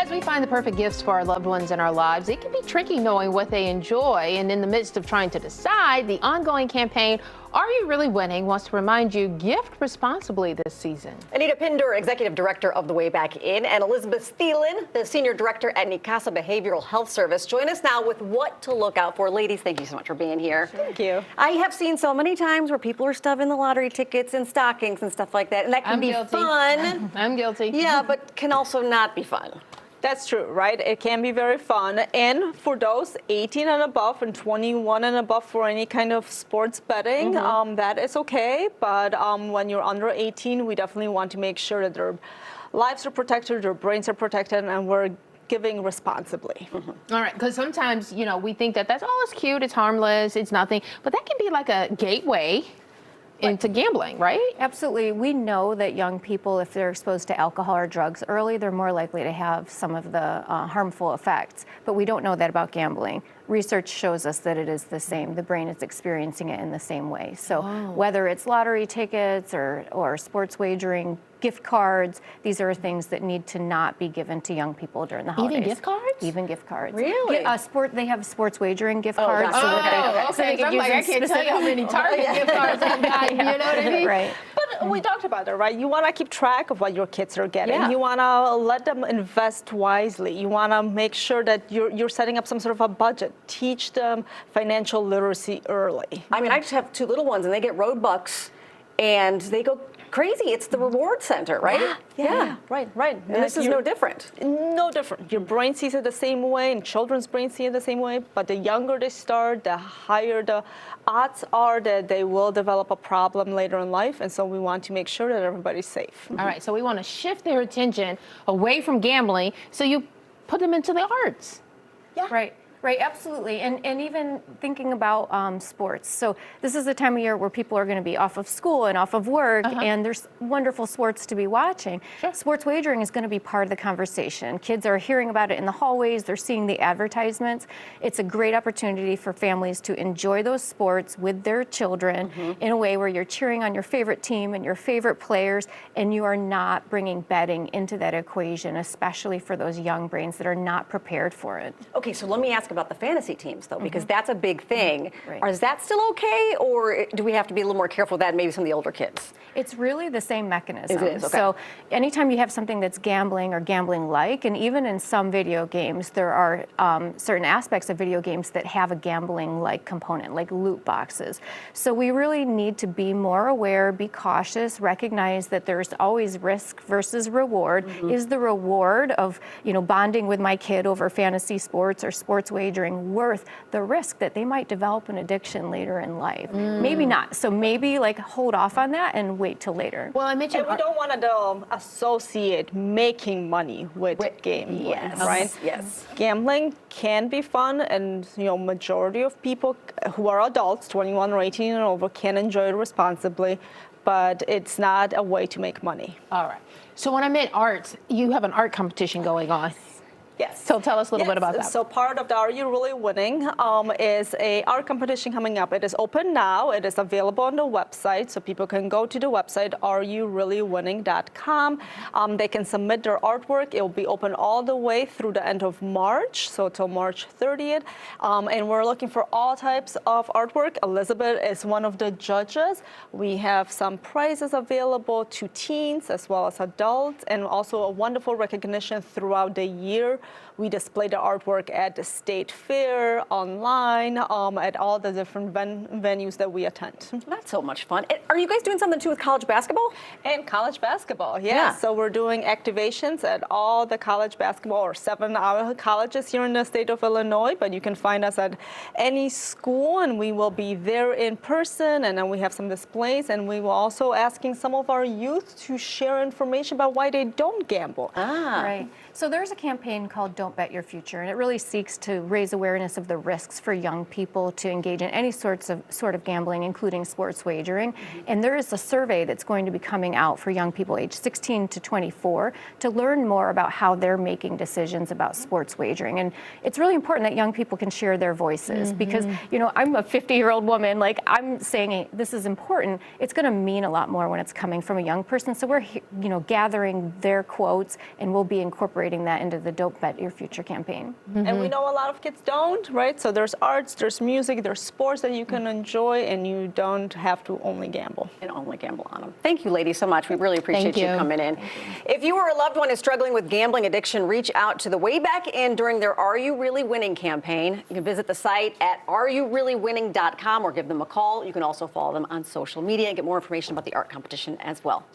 As we find the perfect gifts for our loved ones in our lives, it can be tricky knowing what they enjoy. And in the midst of trying to decide, the ongoing campaign, Are You Really Winning?, wants to remind you, gift responsibly this season. Anita Pinder, Executive Director of the Way Back In, and Elizabeth Thielen, the Senior Director at Nicasa Behavioral Health Service, join us now with what to look out for. Ladies, thank you so much for being here. Thank you. I have seen so many times where people are stuffing the lottery tickets in stockings and stuff like that, and that can be fun. I'm guilty. Yeah, but can also not be fun. That's true, right? It can be very fun. And for those 18 and above and 21 and above for any kind of sports betting, that is okay. But when you're under 18, we definitely want to make sure that their lives are protected, their brains are protected, and we're giving responsibly. All right, because sometimes, you know, we think that that's, oh, it's cute, it's harmless, it's nothing. But that can be like a gateway into gambling, right? Absolutely. We know that young people, if they're exposed to alcohol or drugs early, they're more likely to have some of the harmful effects. But we don't know that about gambling. Research shows us that it is the same. The brain is experiencing it in the same way. So whether it's lottery tickets or sports wagering, gift cards, these are things that need to not be given to young people during the holidays. Even gift cards? Even gift cards. Really? They have sports wagering gift cards. Oh, So they okay. can I'm use like, I can't tell you how many Target gift cards I've got. You know what I mean? Right. But we talked about it, right? You want to keep track of what your kids are getting. Yeah. You want to let them invest wisely. You want to make sure that you're setting up some sort of a budget. Teach them financial literacy early. I mean, I just have two little ones, and they get Roadbucks, and they go crazy. It's the reward center, right? Yeah. Right. And this is no different. No different. Your brain sees it the same way, and children's brains see it the same way. But the younger they start, the higher the odds are that they will develop a problem later in life. And so we want to make sure that everybody's safe. All right, so we want to shift their attention away from gambling, so you put them into the arts. Yeah. Right, absolutely. And even thinking about sports. So this is the time of year where people are going to be off of school and off of work, and there's wonderful sports to be watching. Sure. Sports wagering is going to be part of the conversation. Kids are hearing about it in the hallways. They're seeing the advertisements. It's a great opportunity for families to enjoy those sports with their children in a way where you're cheering on your favorite team and your favorite players, and you are not bringing betting into that equation, especially for those young brains that are not prepared for it. Okay, so let me ask about the fantasy teams, though, because that's a big thing. Right. Is that still okay, or do we have to be a little more careful with that, and maybe some of the older kids? It's really the same mechanism. It is, okay. So anytime you have something that's gambling or gambling-like, and even in some video games, there are certain aspects of video games that have a gambling-like component, like loot boxes. So we really need to be more aware, be cautious, recognize that there's always risk versus reward. Is the reward of, bonding with my kid over fantasy sports or sports wagering worth the risk that they might develop an addiction later in life? Maybe not. So maybe hold off on that and wait till later. Well, I mentioned And we don't want to associate making money with gambling, right? Yes. Gambling can be fun, and majority of people who are adults, 21 or 18 and over, can enjoy it responsibly, but it's not a way to make money. All right. So when I meant arts, you have an art competition going on. Yes. So tell us a little bit about that. So part of the Are You Really Winning is a art competition coming up. It is open now. It is available on the website, so people can go to the website, areyoureallywinning.com. They can submit their artwork. It will be open all the way through the end of March, so till March 30th. And we're looking for all types of artwork. Elizabeth is one of the judges. We have some prizes available to teens as well as adults, and also a wonderful recognition throughout the year. We display the artwork at the state fair, online, at all the different venues that we attend. That's so much fun. Are you guys doing something too with college basketball? And college basketball, yes. Yeah. So we're doing activations at all the college basketball, or 7 colleges here in the state of Illinois, but you can find us at any school, and we will be there in person, and then we have some displays, and we will also asking some of our youth to share information about why they don't gamble. Right. So there's a campaign called Don't Bet Your Future, and it really seeks to raise awareness of the risks for young people to engage in any sort of gambling, including sports wagering. And there is a survey that's going to be coming out for young people aged 16 to 24 to learn more about how they're making decisions about sports wagering. And it's really important that young people can share their voices because, I'm a 50-year-old woman, I'm saying, hey, this is important. It's going to mean a lot more when it's coming from a young person. So we're, gathering their quotes, and we'll be incorporating incorporating that into the Don't Bet Your Future campaign. And we know a lot of kids don't, right? So there's arts, there's music, there's sports that you can enjoy, and you don't have to only gamble. And only gamble on them. Thank you, ladies, so much. We really appreciate Thank you you. coming in. If you or a loved one is struggling with gambling addiction, reach out to the Way Back In during their Are You Really Winning campaign. You can visit the site at areyoureallywinning.com or give them a call. You can also follow them on social media and get more information about the art competition as well.